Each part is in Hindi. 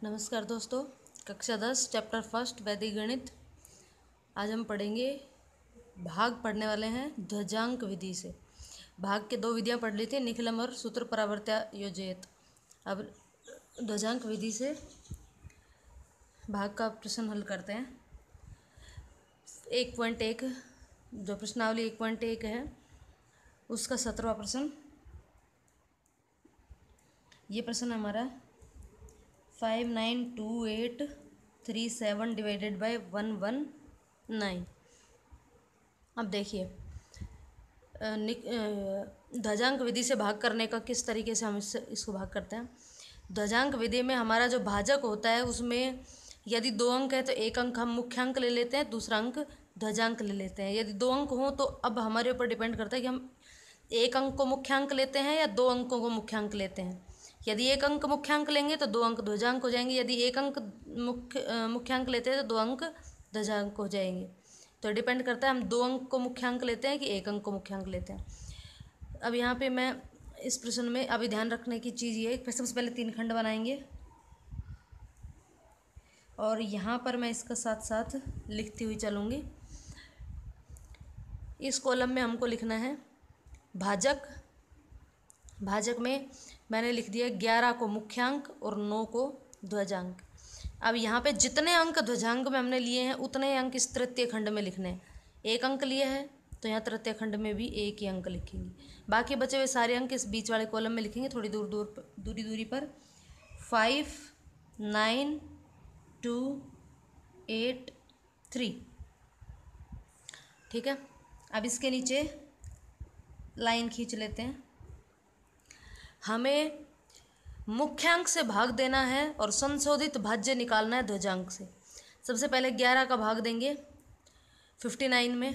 नमस्कार दोस्तों, कक्षा 10 चैप्टर फर्स्ट वैदिक गणित। आज हम पढ़ेंगे भाग पढ़ने वाले हैं ध्वजांक विधि से। भाग के दो विधियां पढ़ ली थी, निखिलम और सूत्र परावर्त्य योजयत। अब ध्वजांक विधि से भाग का प्रश्न हल करते हैं। 1.1 जो प्रश्नावली 1.1 है उसका 17वां प्रश्न। ये प्रश्न हमारा 592837 डिवाइडेड बाय 119। अब देखिए ध्वजांक विधि से भाग करने का किस तरीके से हम इसको भाग करते हैं। ध्वजांक विधि में हमारा जो भाजक होता है उसमें यदि 2 अंक है तो एक अंक हम मुख्यांक ले लेते हैं, दूसरा अंक ध्वजांक ले लेते हैं। यदि 2 अंक हों तो अब हमारे ऊपर डिपेंड करता है कि हम एक अंक को मुख्यांक लेते हैं या 2 अंकों को मुख्यांक लेते हैं। यदि एक अंक मुख्यांक लेंगे तो 2 अंक ध्वजांक हो जाएंगे, यदि एक अंक मुख्यांक लेते हैं तो 2 अंक ध्वजांक हो जाएंगे। तो डिपेंड करता है हम 2 अंक को मुख्यांक लेते हैं कि एक अंक को मुख्यांक लेते हैं। अब यहाँ पे मैं इस प्रश्न में अभी ध्यान रखने की चीज़ ये है, सबसे पहले 3 खंड बनाएंगे और यहाँ पर मैं इसका साथ साथ लिखती हुई चलूँगी। इस कॉलम में हमको लिखना है भाजक। भाजक में मैंने लिख दिया 11 को मुख्यांक और 9 को ध्वजांक। अब यहाँ पे जितने अंक ध्वजांक में हमने लिए हैं उतने अंक इस तृतीय खंड में लिखने हैं। एक अंक लिए हैं तो यहाँ तृतीय खंड में भी एक ही अंक लिखेंगे, बाकी बचे हुए सारे अंक इस बीच वाले कॉलम में लिखेंगे, थोड़ी दूरी पर। 5 9 2 8 3। ठीक है, अब इसके नीचे लाइन खींच लेते हैं। हमें मुख्यांक से भाग देना है और संशोधित भाज्य निकालना है ध्वजांक से। सबसे पहले 11 का भाग देंगे 59 में,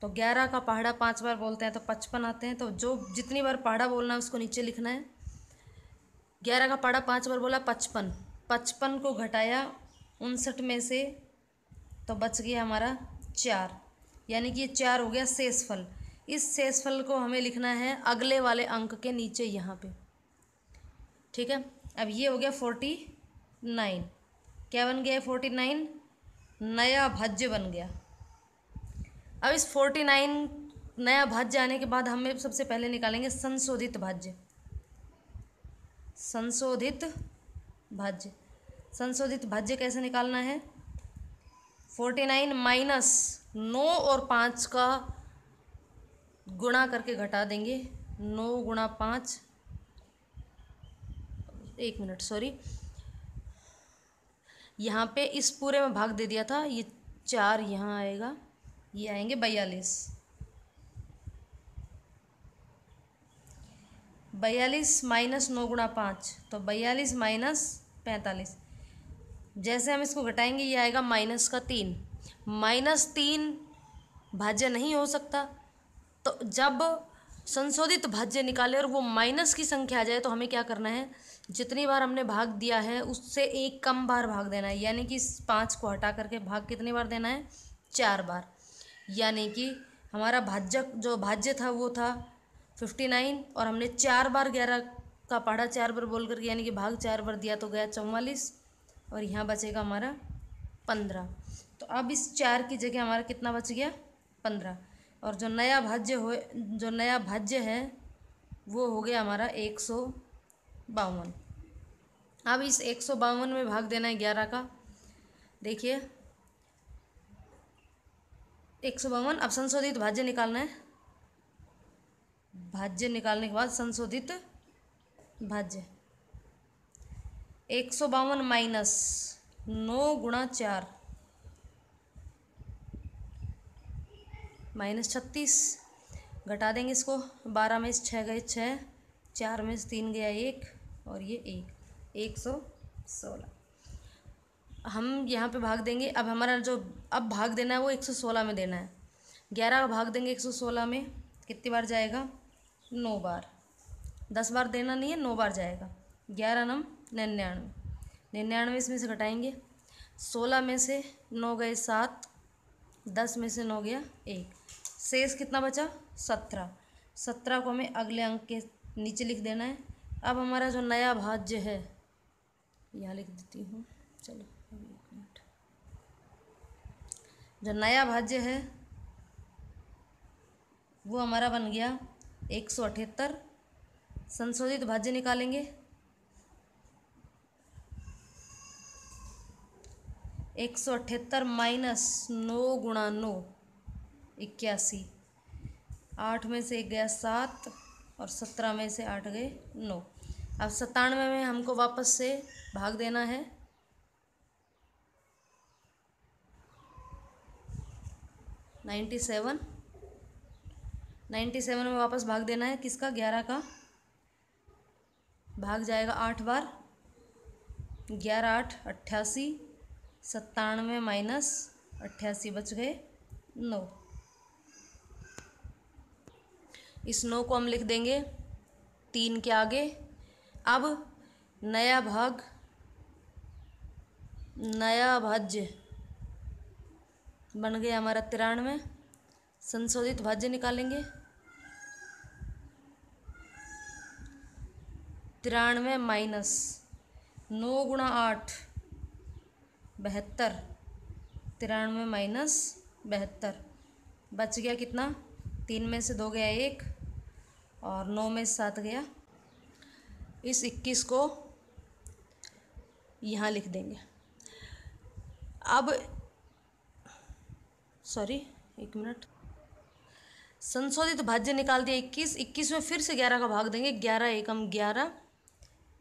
तो 11 का पहाड़ा 5 बार बोलते हैं तो 55 आते हैं। तो जो जितनी बार पहाड़ा बोलना है उसको नीचे लिखना है। 11 का पहाड़ा 5 बार बोला 55, 55 को घटाया 59 में से तो बच गया हमारा 4, यानी कि ये 4 हो गया शेषफल। इस शेषफल को हमें लिखना है अगले वाले अंक के नीचे यहाँ पे। ठीक है, अब ये हो गया 49। क्या बन गया 49? नया भाज्य बन गया। अब इस 49 नया भाज्य आने के बाद हमें सबसे पहले निकालेंगे संशोधित भाज्य। संशोधित भाज्य, संशोधित भाज्य कैसे निकालना है? 49 माइनस 9 और 5 का गुणा करके घटा देंगे। 9 गुणा 5, 1 मिनट सॉरी, यहाँ पे इस पूरे में भाग दे दिया था, ये 4 यहाँ आएगा, ये आएंगे 42। 42 माइनस 9 गुणा 5 तो 42 माइनस 45। जैसे हम इसको घटाएंगे ये आएगा -3। -3 भाज्य नहीं हो सकता, तो जब संशोधित भाज्य निकाले और वो माइनस की संख्या आ जाए तो हमें क्या करना है, जितनी बार हमने भाग दिया है उससे एक कम बार भाग देना है। यानी कि इस 5 को हटा करके भाग कितनी बार देना है? 4 बार। यानी कि हमारा भाज्यक जो भाज्य था वो था 59 और हमने 4 बार 11 का पढ़ा 4 बार बोल करके, यानी कि भाग 4 बार दिया तो गया 44 और यहाँ बचेगा हमारा 15। तो अब इस 4 की जगह हमारा कितना बच गया? 15। और जो नया भाज्य है वो हो गया हमारा 152। अब इस 152 में भाग देना है 11 का। देखिए 152। अब संशोधित भाज्य निकालना है। भाज्य निकालने के बाद संशोधित भाज्य 152 माइनस 9 गुणा 4 -36, घटा देंगे इसको। 12 में से 6 गए 6, 4 में से 3 गया 1 और ये 116। हम यहाँ पे भाग देंगे। अब हमारा जो अब भाग देना है वो 116 में देना है। 11 का भाग देंगे 116 में, कितनी बार जाएगा? 9 बार। 10 बार देना नहीं है, 9 बार जाएगा। 11 9 99, 99 इसमें से घटाएंगे। 16 में से 9 गए 7, 10 में से 9 गया 1, शेष कितना बचा? 17। 17 को हमें अगले अंक के नीचे लिख देना है। अब हमारा जो नया भाज्य है यहाँ लिख देती हूँ। चलो अभी 1 मिनट। जो नया भाज्य है वो हमारा बन गया 178। संशोधित भाज्य निकालेंगे। 178 माइनस 9 गुणा 9 81। 8 में से 1 गया 7 और 17 में से 8 गए 9। अब 97 में हमको वापस से भाग देना है। नाइन्टी सेवन में वापस भाग देना है। किसका? 11 का। भाग जाएगा 8 बार। 11 8 88। 97 माइनस 88 बच गए 9। इस 9 को हम लिख देंगे 3 के आगे। अब नया भाज्य बन गया हमारा 93। संशोधित भाज्य निकालेंगे। 93 माइनस 9 गुणा 8 72। 93 माइनस 72 बच गया कितना? 3 में से 2 गया 1 और 9 में से 7 गया। इस 21 को यहाँ लिख देंगे। अब सॉरी 1 मिनट। संशोधित भाज्य निकाल दिया 21। 21 में फिर से 11 का भाग देंगे। 11 एकम 11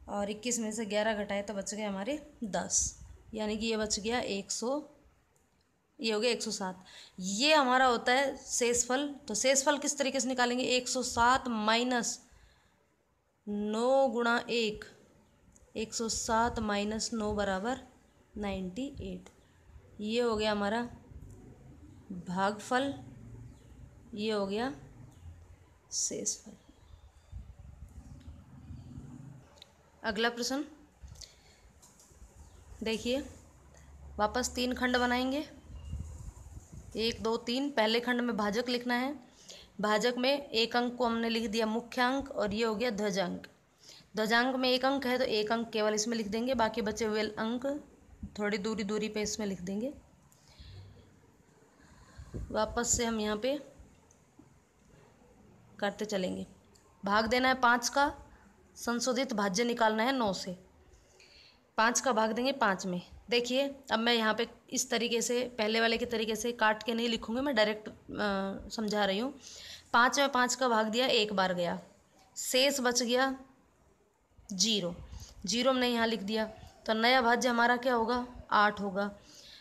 और 21 में से 11 घटाए तो बच गए हमारे 10। यानी कि ये बच गया 100। ये हो गया 107। ये हमारा होता है शेषफल। तो शेषफल किस तरीके से निकालेंगे? 107 माइनस 9 गुणा 1। 107 माइनस 9 बराबर 98। ये हो गया हमारा भागफल। ये हो गया शेषफल। अगला प्रश्न देखिए। वापस 3 खंड बनाएंगे। 1 2 3। पहले खंड में भाजक लिखना है। भाजक में एक अंक को हमने लिख दिया मुख्य अंक और ये हो गया ध्वजांक। ध्वजांक में 1 अंक है तो 1 अंक केवल इसमें लिख देंगे। बाकी बचे हुए अंक थोड़ी दूरी पे इसमें लिख देंगे। वापस से हम यहाँ पे करते चलेंगे। भाग देना है 5 का। संशोधित भाज्य निकालना है 9 से। 5 का भाग देंगे 5 में। देखिए अब मैं यहाँ पे इस तरीके से पहले वाले के तरीके से काट के नहीं लिखूँगी, मैं डायरेक्ट समझा रही हूँ। 5 में 5 का भाग दिया, 1 बार गया, शेष बच गया 0। 0 हमने यहाँ लिख दिया। तो नया भाज्य हमारा क्या होगा? 8 होगा।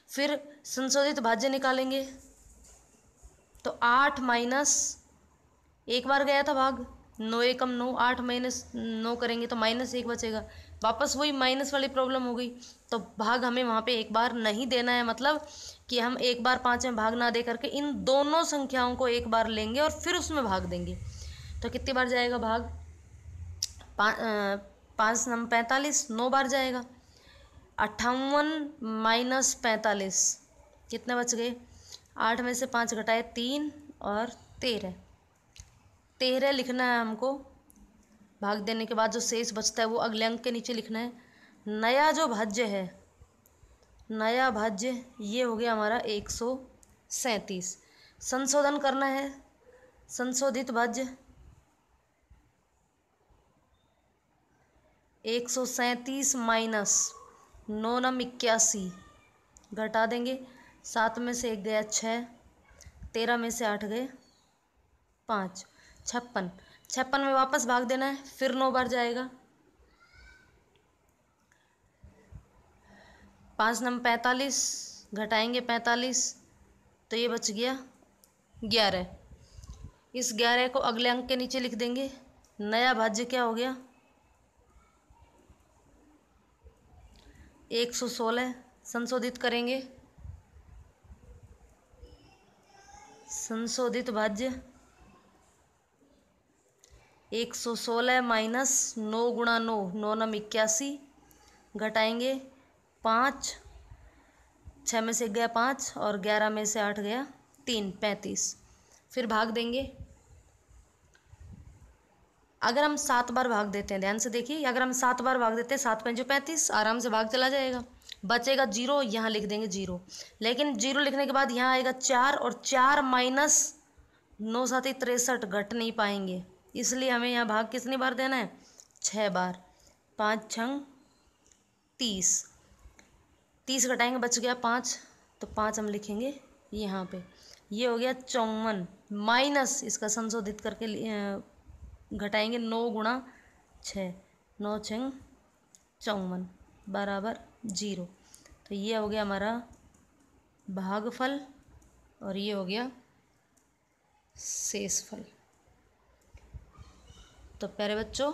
फिर संशोधित भाज्य निकालेंगे तो 8 माइनस 1 बार गया था भाग, 9 एकम 9, 8 माइनस 9 करेंगे तो -1 बचेगा। वापस वही माइनस वाली प्रॉब्लम हो गई। तो भाग हमें वहाँ पे 1 बार नहीं देना है। मतलब कि हम 1 बार 5 में भाग ना दे करके इन दोनों संख्याओं को 1 बार लेंगे और फिर उसमें भाग देंगे। तो कितनी बार जाएगा भाग? 5 नम 45, 9 बार जाएगा। 58 माइनस 45 कितने बच गए? 8 में से 5 घटाए 3 और 13 लिखना है हमको। भाग देने के बाद जो शेष बचता है वो अगले अंक के नीचे लिखना है। नया जो भाज्य है, नया भाज्य ये हो गया हमारा 137। संशोधन करना है। संशोधित भाज्य 137 माइनस 9 नम 81 घटा देंगे। 7 में से 1 गया 6, 13 में से 8 गए 5, 56। 56 में वापस भाग देना है, फिर 9 बार जाएगा। 5 नम 45 घटाएंगे 45 तो ये बच गया 11। इस 11 को अगले अंक के नीचे लिख देंगे। नया भाज्य क्या हो गया? 116। संशोधित करेंगे। संशोधित भाज्य 116 माइनस 9 गुणा 9, 9 नम 81 घटाएंगे 5, 6 में से गया 5 और 11 में से 8 गया 3, 35। फिर भाग देंगे। अगर हम 7 बार भाग देते हैं, ध्यान से देखिए, अगर हम 7 बार भाग देते हैं, 7 पंजे 35, आराम से भाग चला जाएगा, बचेगा 0, यहाँ लिख देंगे 0। लेकिन 0 लिखने के बाद यहाँ आएगा 4, और 4 माइनस 9 7 63 घट नहीं पाएंगे, इसलिए हमें यहाँ भाग कितनी बार देना है, 6 बार। 5 छंग 30, 30 घटाएंगे बच गया 5, तो 5 हम लिखेंगे यहाँ पे। ये हो गया 54, माइनस इसका संशोधित करके घटाएंगे 9 गुणा 6, 9 छंग 54 बराबर 0। तो ये हो गया हमारा भागफल और ये हो गया शेषफल। तो प्यारे बच्चों,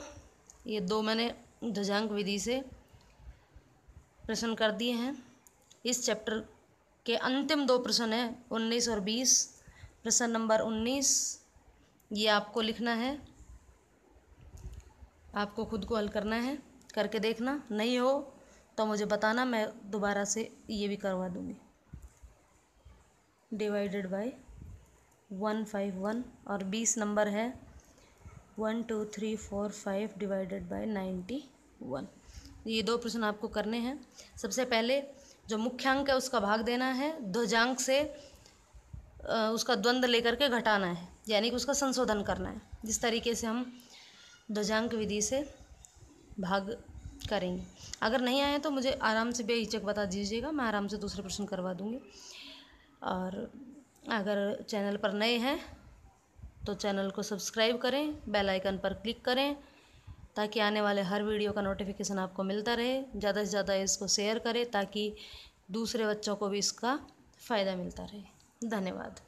ये 2 मैंने ध्वजांक विधि से प्रश्न कर दिए हैं। इस चैप्टर के अंतिम 2 प्रश्न हैं 19 और 20। प्रश्न नंबर 19 ये आपको लिखना है, आपको खुद को हल करना है, करके देखना, नहीं हो तो मुझे बताना, मैं दोबारा से ये भी करवा दूँगी। डिवाइडेड बाय 151 और 20 नंबर है 1 2 3 4 5 डिवाइडेड बाय 91। ये 2 प्रश्न आपको करने हैं। सबसे पहले जो मुख्यांक है उसका भाग देना है, ध्वजांक से उसका द्वंद्व लेकर के घटाना है, यानी कि उसका संशोधन करना है। जिस तरीके से हम ध्वजांक विधि से भाग करेंगे, अगर नहीं आए तो मुझे आराम से बेहिचक बता दीजिएगा, मैं आराम से दूसरे प्रश्न करवा दूँगी। और अगर चैनल पर नए हैं तो चैनल को सब्सक्राइब करें, बेल आइकन पर क्लिक करें, ताकि आने वाले हर वीडियो का नोटिफिकेशन आपको मिलता रहे। ज़्यादा से ज़्यादा इसको शेयर करें ताकि दूसरे बच्चों को भी इसका फ़ायदा मिलता रहे। धन्यवाद।